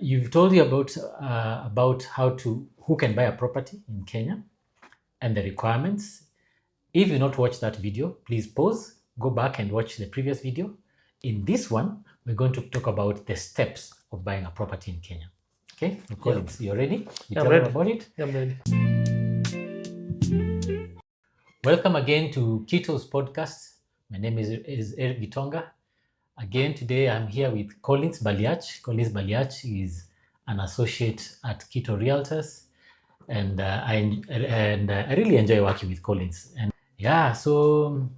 You've told you about who can buy a property in Kenya and the requirements. If you not watched that video, please pause, go back and watch the previous video. In this one, we're going to talk about the steps of buying a property in Kenya. Okay, Collins, you ready? You I'm tell ready. them about it. I'm ready. Welcome again to KITO's podcast. My name is Eric Gitonga. Again, today I'm here with Collins Baliach. Collins Baliach is an associate at KITO Realtors, and I really enjoy working with Collins. And yeah, so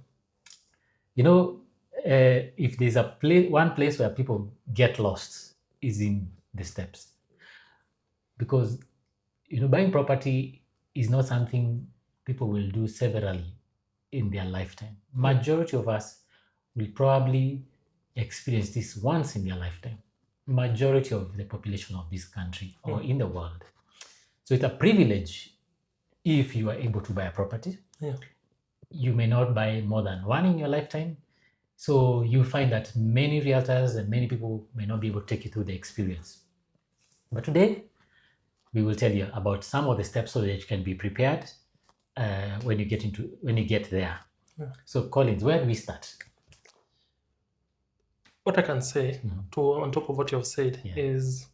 if there's one place where people get lost is in the steps, because buying property is not something people will do severally in their lifetime. Majority of us will probably experience this once in their lifetime. Majority of the population of this country or in the world. So it's a privilege if you are able to buy a property. Yeah. You may not buy more than one in your lifetime. So you find that many realtors and many people may not be able to take you through the experience. But today, we will tell you about some of the steps so that you can be prepared when you get there. Yeah. So Collins, where do we start? What I can say on top of what you've said is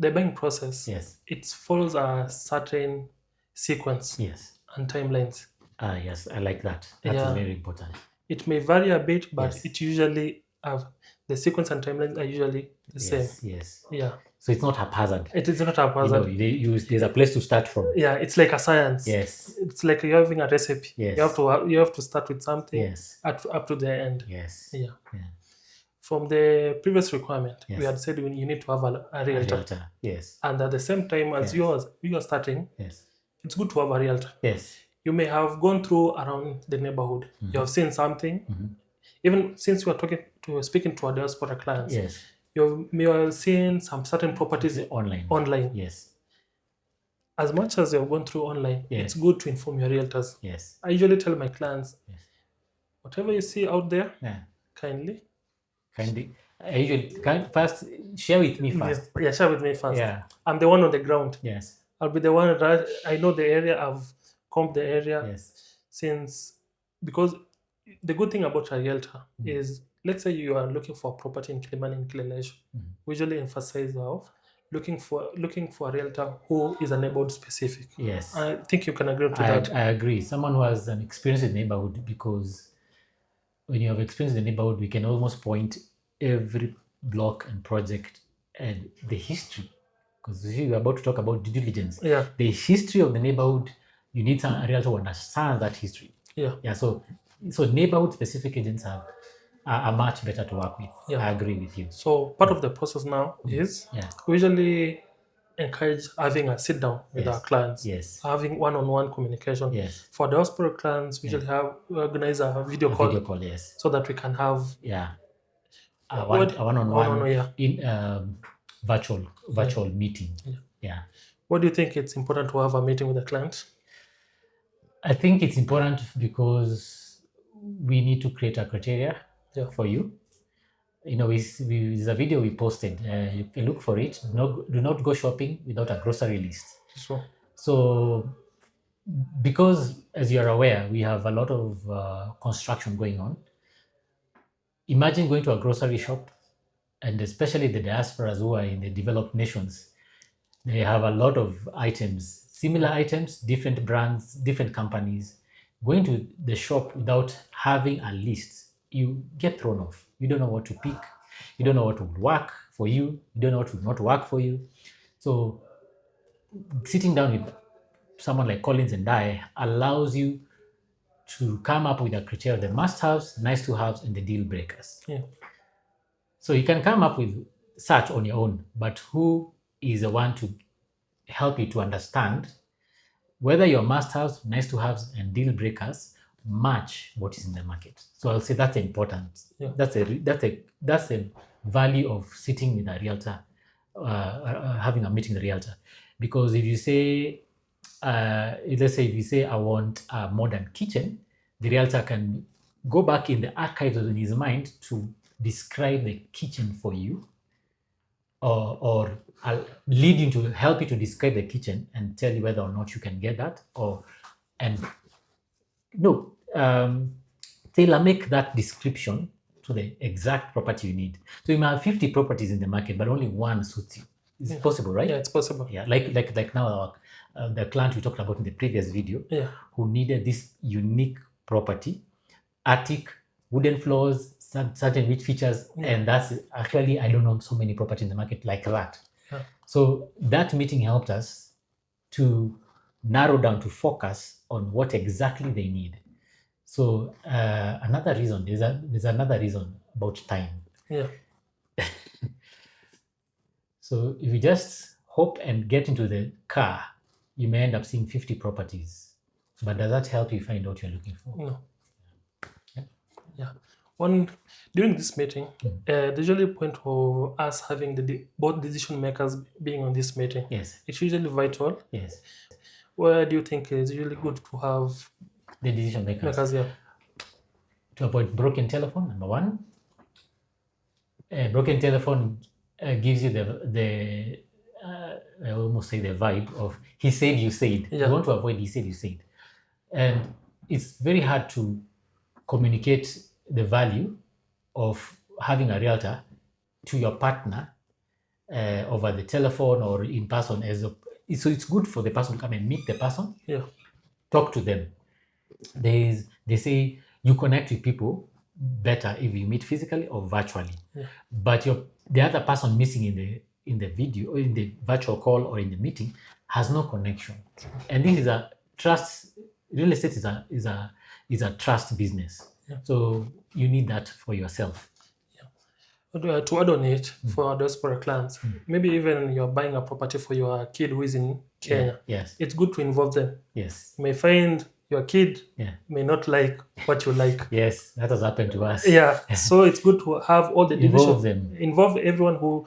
the buying process. Yes. It follows a certain sequence Yes. and timelines. Yes, I like that. That is very important. It may vary a bit, but Yes. it usually have the sequence and timelines are usually the same. Yes. Yeah. So it's not haphazard. It is not haphazard. There's a place to start from. Yeah, it's like a science. Yes. It's like you're having a recipe. Yes. You have to start with something. Yes. Up to the end. Yes. Yeah. From the previous requirement, Yes. we had said you need to have a realtor. Yes. And at the same time as you are starting, Yes. it's good to have a realtor. Yes. You may have gone through around the neighborhood. You have seen something. Even since you are speaking to our diaspora clients, Yes. you may have seen some certain properties online. Yes. As much as you've gone through online, it's good to inform your realtors. Yes. I usually tell my clients, whatever you see out there, kindly. I usually first share with me first. Yeah, share with me first. Yeah. I'm the one on the ground. Yes. I'll be the one that I know the area. I've combed the area. Yes. Because the good thing about a realtor is, let's say you are looking for a property in Kilimani and Kileleshu. We usually emphasize of looking for a realtor who is a neighborhood specific. Yes. I think you can agree to that. I agree. Someone who has an experience in the neighborhood, because when you have experience in the neighborhood, we can almost point every block and project and the history. Because we're about to talk about due diligence. Yeah. The history of the neighborhood, you need a realtor to understand that history. Yeah. Yeah. So neighborhood specific agents are much better to work with. Yeah. I agree with you. So part of the process now is we usually encourage having a sit down with our clients. Yes. Having one-on-one communication. Yes. For the hospital clients, we usually organize a video call. Video call, yes. So that we can have a one-on-one in virtual meeting. Yeah. What do you think it's important to have a meeting with the client? I think it's important because we need to create a criteria for you. There's a video we posted. You can look for it. Do not go shopping without a grocery list. Sure. So, because as you are aware, we have a lot of construction going on. Imagine going to a grocery shop, and especially the diasporas who are in the developed nations, they have a lot of items, similar items, different brands, different companies. Going to the shop without having a list, you get thrown off. You don't know what to pick. You don't know what will work for you. You don't know what will not work for you. So sitting down with someone like Collins and I allows you to come up with a criteria, the must-haves, nice-to-haves, and the deal breakers. Yeah. So you can come up with such on your own, but who is the one to help you to understand whether your must-haves, nice-to-haves, and deal breakers match what is in the market? So I'll say that's important. Yeah. That's a value of sitting with a realtor, having a meeting with a realtor, because if you say, let's say if you say I want a modern kitchen, the realtor can go back in the archives in his mind to describe the kitchen for you or I'll lead you to help you to describe the kitchen and tell you whether or not you can get that, or and no, tailor make that description to the exact property you need. So you might have 50 properties in the market, but only one suits you. It's possible, right? Yeah, it's possible. Yeah, like now the client we talked about in the previous video, Yeah. who needed this unique property, attic, wooden floors, certain rich features, and that's actually, I don't know so many properties in the market like that. Yeah. So that meeting helped us to narrow down, to focus on what exactly they need. So another reason, there's another reason about time. Yeah. So if you just hop and get into the car, you may end up seeing 50 properties. But does that help you find what you're looking for? No. Yeah. Yeah. During this meeting, the usually point of us having both decision makers being on this meeting, Yes. it's usually vital. Yes. Where do you think it's usually good to have The decision makers. yeah. To avoid broken telephone, number one. Broken telephone gives you the I almost say the vibe of he said, you said. Yeah. You want to avoid he said, you said. And it's very hard to communicate the value of having a realtor to your partner over the telephone or in person. So it's good for the person to come and meet the person, Yeah. talk to them. They say you connect with people better if you meet physically or virtually. Yeah. But the other person missing in the video, or in the virtual call or in the meeting, has no connection. And this is a trust. Real estate is a trust business. Yeah. So you need that for yourself. To add on it, for diaspora clients, maybe even you're buying a property for your kid who is in Kenya. Yes. It's good to involve them. Yes. You may find your kid Yeah. may not like what you like. Yes, that has happened to us. Yeah. So it's good to have all the Involve division, them. involve everyone who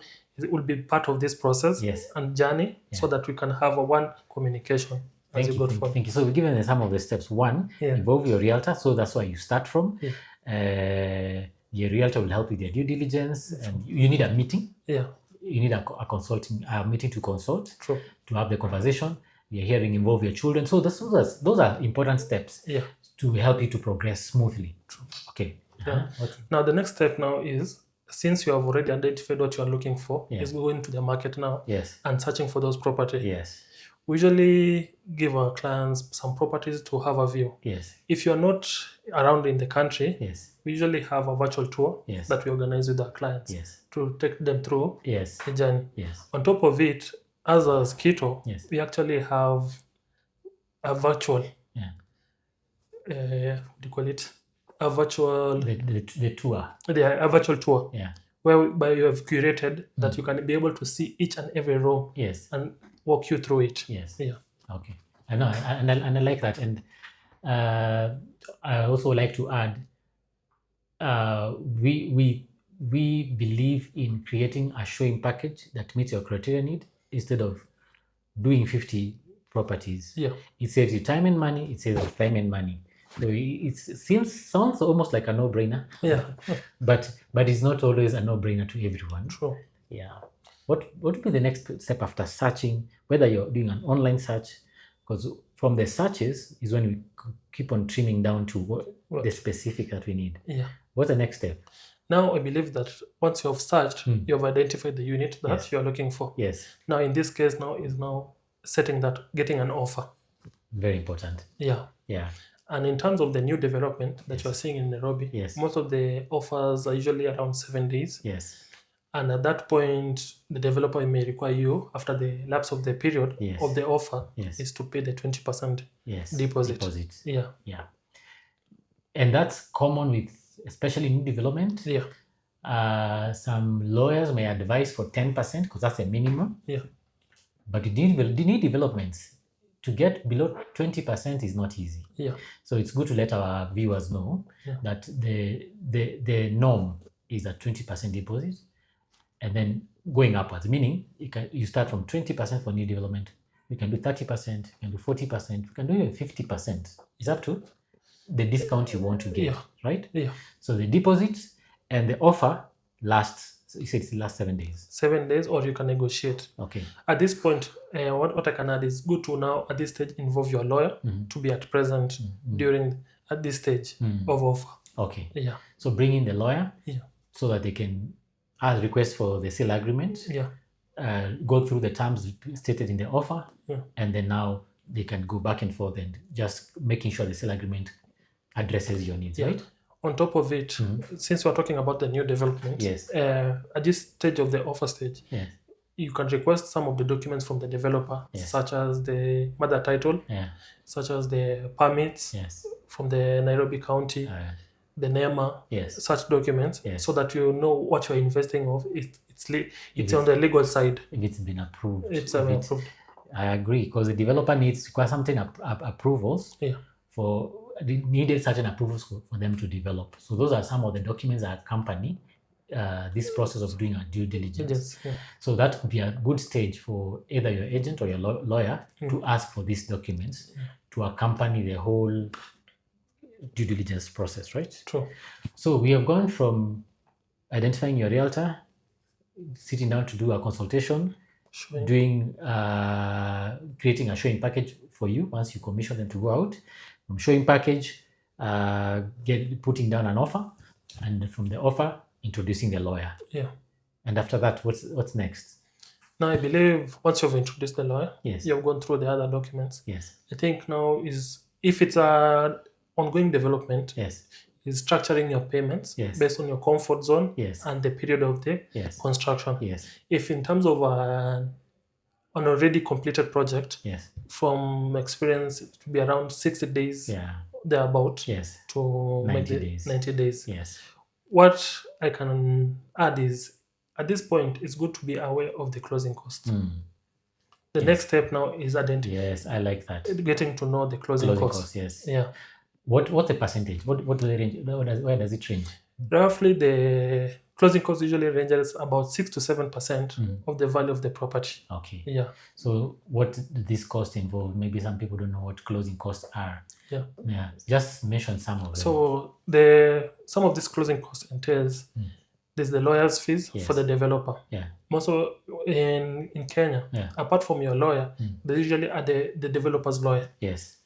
will be part of this process. Yes. And journey, so that we can have a one communication as you go forward. Thank you. So we've given some of the steps. One, involve your realtor. So that's where you start from. Yeah. Your realtor will help with your due diligence, and you need a meeting. Yeah. You need a meeting to consult. True. To have the conversation. Your hearing involve your children. So those are important steps. Yeah. To help you to progress smoothly. True. Okay. Yeah. Okay. Now the next step now is, since you have already identified what you are looking for, is going to the market now. Yes. And searching for those properties. Yes. We usually give our clients some properties to have a view. Yes. If you're not around in the country, yes, we usually have a virtual tour yes, that we organize with our clients, yes, to take them through yes, the journey. Yes. On top of it, as KITO, yes, we actually have a virtual, yeah, what do you call it? A virtual the tour. A virtual tour. Yeah. Whereby you have curated that you can be able to see each and every row. Yes. And walk you through it. Yes. Yeah. Okay. I know, and I like that, and I also like to add, we believe in creating a showing package that meets your criteria need instead of doing 50 properties. Yeah. It saves you time and money. It saves you time and money. So it sounds almost like a no-brainer. Yeah. but it's not always a no-brainer to everyone. True. Yeah. What would be the next step after searching, whether you're doing an online search? Because from the searches is when we keep on trimming down to the specific that we need. Yeah. What's the next step? Now, I believe that once you have searched, you have identified the unit that Yes. you're looking for. Yes. Now, in this case, setting that, getting an offer. Very important. Yeah. Yeah. And in terms of the new development that you're seeing in Nairobi, yes, most of the offers are usually around 7 days. Yes. And at that point, the developer may require you, after the lapse of the period of the offer, is to pay the 20% deposit. Yeah. Yeah. And that's common with, especially new development. Yeah. Some lawyers may advise for 10% because that's a minimum. Yeah. But new developments, to get below 20% is not easy. Yeah. So it's good to let our viewers know that the norm is a 20% deposit, and then going upwards, meaning you start from 20% for new development. You can do 30%, you can do 40%, you can do even 50%. It's up to the discount you want to get, right? Yeah. So the deposit and the offer lasts So you said it's the last 7 days. 7 days, or you can negotiate. Okay. At this point, what I can add is good to now at this stage involve your lawyer to be at present during at this stage of offer. Okay. Yeah. So bring in the lawyer Yeah. so that they can ask request for the sale agreement. Yeah. Go through the terms stated in the offer, Yeah. and then now they can go back and forth and just making sure the sale agreement addresses your needs, Yeah. right? On top of it, since we're talking about the new development, Yes. At this stage of the offer stage, Yes. you can request some of the documents from the developer, Yes. such as the mother title, Yeah. such as the permits Yes. from the Nairobi County, the NEMA, Yes. such documents, Yes. so that you know what you're investing of. It's on the legal side. If it's been approved. It's if approved. I agree, because the developer needs quite something approvals Yeah. for needed certain approvals for them to develop. So those are some of the documents that accompany this process of doing a due diligence. Yes. Yeah. So that could be a good stage for either your agent or your lawyer to ask for these documents to accompany the whole due diligence process, right? True. So we have gone from identifying your realtor, sitting down to do a consultation, Showing. doing creating a showing package for you once you commission them to go out. From showing package, putting down an offer, and from the offer, introducing the lawyer. Yeah. And after that, what's next? Now I believe once you've introduced the lawyer, Yes. you've gone through the other documents. Yes. I think now is if it's a ongoing development, Yes. is structuring your payments Yes. based on your comfort zone Yes. and the period of the Yes. construction. Yes. If in terms of an already completed project, Yes. from experience, it will be around 60 days Yeah. thereabout Yes. to 90 maybe days. 90 days. Yes. What I can add is at this point, it's good to be aware of the closing cost. The next step now is Yes, I like that. getting to know the closing cost. Yes. Yeah. What's the percentage? What do they range? Where does it range? Roughly, the closing cost usually ranges about 6 to 7% of the value of the property. Okay. Yeah. So what do these costs involve? Maybe some people don't know what closing costs are. Yeah. Yeah. Just mention some of them. So some of this closing cost entails there's the lawyer's fees for the developer. Yeah. Most of in Kenya, apart from your lawyer, they usually are the developer's lawyer. Yes.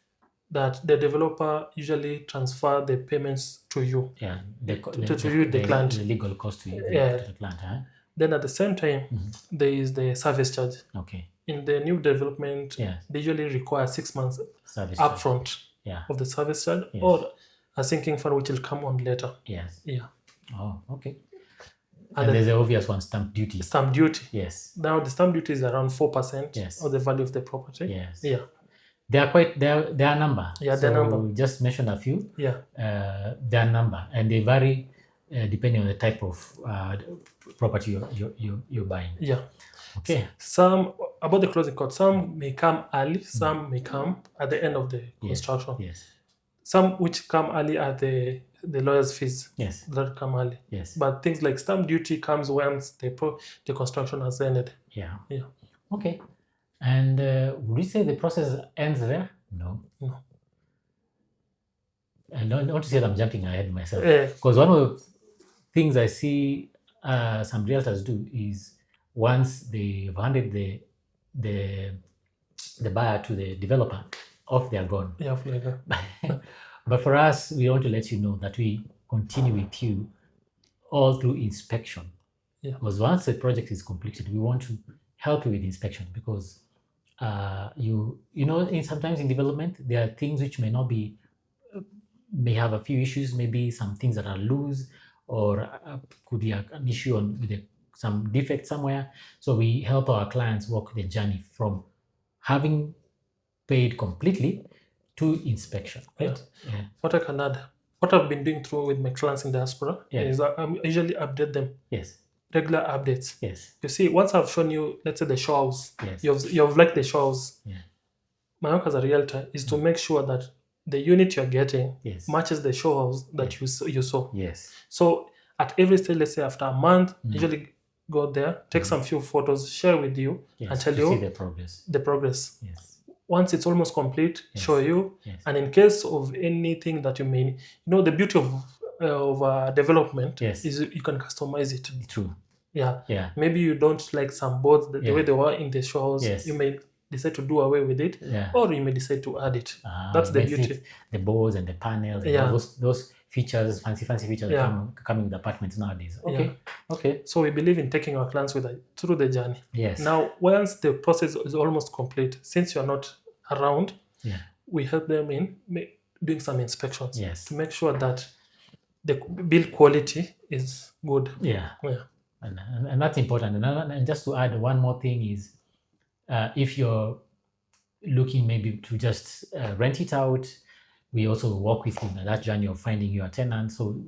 That the developer usually transfer the payments to you. Yeah. The client. The legal cost to you, Yeah. to the client. Huh? Then at the same time, there is the service charge. Okay. In the new development, they usually require 6 months Service upfront of the service charge or a sinking fund which will come on later. Yes. Yeah. Oh, okay. And there's the obvious one, stamp duty. Stamp duty. Yes. Now the stamp duty is around 4% of the value of the property. Yes. Yeah. They are a number. Yeah, so they're number. Just mention a few. Yeah. Their number, and they vary depending on the type of property you're buying. Yeah. Okay. Some about the closing cost. Some may come early. Some may come at the end of the construction. Yes. Some which come early are the lawyer's fees. Yes. That come early. Yes. But things like stamp duty comes once the construction has ended. Yeah. Yeah. Okay. And would you say the process ends there? No. No. And not to say that I'm jumping ahead myself, because one of the things I see some realtors do is once they've handed the buyer to the developer, off they're gone. Yeah. But for us, we want to let you know that we continue with you all through inspection. Yeah. Because once the project is completed, we want to help you with inspection, because sometimes in development there are things which may have a few issues, maybe some things that are loose, or could be an issue with some defect somewhere. So we help our clients walk the journey from having paid completely to inspection. Right? Yeah. What I can add, what I've been doing through with my clients in diaspora is I usually update them. Yes. Regular updates. Yes. You see, once I've shown you, let's say the show house, yes. you've liked the show house. Yeah. My work as a realtor is to make sure that the unit you're getting matches the show house that you saw. Yes. So at every stage, let's say after a month, usually go there, take some few photos, share with you, and tell you see the progress. Yes. Once it's almost complete, show you. Yes. And in case of anything that you may, the beauty of development is you can customize it. True. Yeah. Maybe you don't like some boards the way Yeah. they were in the shows. Yes. You may decide to do away with it, Yeah. or you may decide to add it. That's You the may see beauty. the boards and the panels and all Yeah. those features, fancy features that Yeah. come in the apartments nowadays. Yeah. Okay. Okay. So we believe in taking our clients through the journey. Yes. Now, once the process is almost complete, since you're not around, Yeah. we help them in doing some inspections Yes. to make sure that the build quality is good. Yeah. Yeah. And that's important. And just to add one more thing is, if you're looking maybe to just rent it out, we also work with you in that journey of finding your tenant. So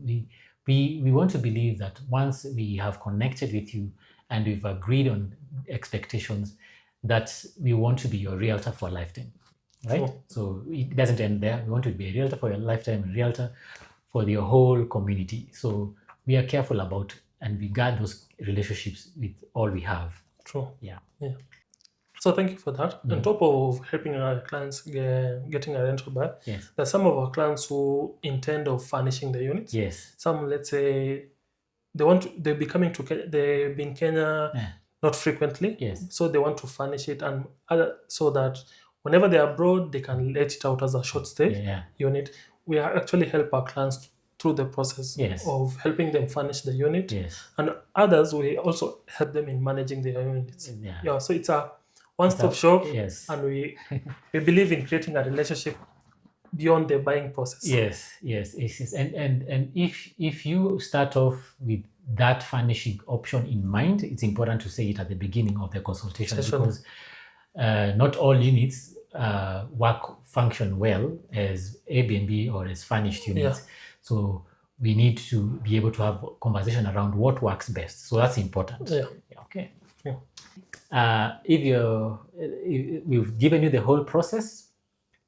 we want to believe that once we have connected with you and we've agreed on expectations, that we want to be your realtor for a lifetime, right? True. So it doesn't end there. We want to be a realtor for your lifetime, a realtor for your whole community. So we are careful about and we guard those relationships with all we have. True. Yeah. Yeah. So thank you for that. On top of helping our clients getting a rental back, Yes. there's some of our clients who intend of furnishing the units. Yes. Some, let's say, they'll be coming to they've been in Kenya Yeah. not frequently. Yes. So they want to furnish it and so that whenever they're abroad, they can let it out as a short stay Yeah. unit. We actually help our clients through the process Yes. of helping them furnish the unit. Yes. And others, we also help them in managing their units. Yeah. So it's a one-stop shop. Yes. And we believe in creating a relationship beyond the buying process. Yes. And if you start off with that furnishing option in mind, it's important to say it at the beginning of the consultation because not all units function well as Airbnb or as furnished units. Yeah. So we need to be able to have a conversation around what works best. So that's important. Yeah. Okay. Yeah. If we've given you the whole process,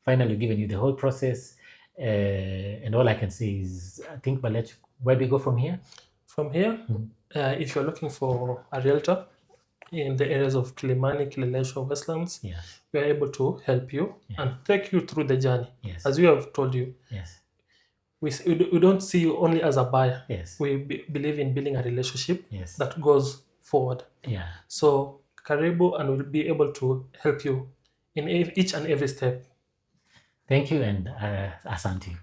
finally given you the whole process, and all I can say is, I think, Balet, where do we go from here? From here, if you're looking for a realtor in the areas of Kilimani, Kileleshwa, Westlands, we are able to help you and take you through the journey. Yes. As we have told you, we don't see you only as a buyer. Yes. We believe in building a relationship that goes forward. Yeah. So, Karibu, and we'll be able to help you in each and every step. Thank you, and asante.